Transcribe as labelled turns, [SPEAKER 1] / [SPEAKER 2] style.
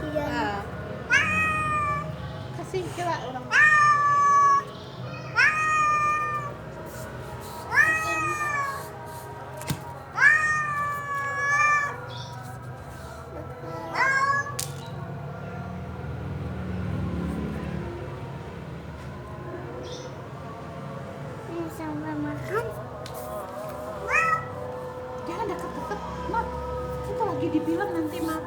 [SPEAKER 1] Iya.
[SPEAKER 2] Kasih kira orang.
[SPEAKER 1] Sampai makan.
[SPEAKER 2] Jangan deket-deket, Mak. Itu lagi dibilang nanti, Mak.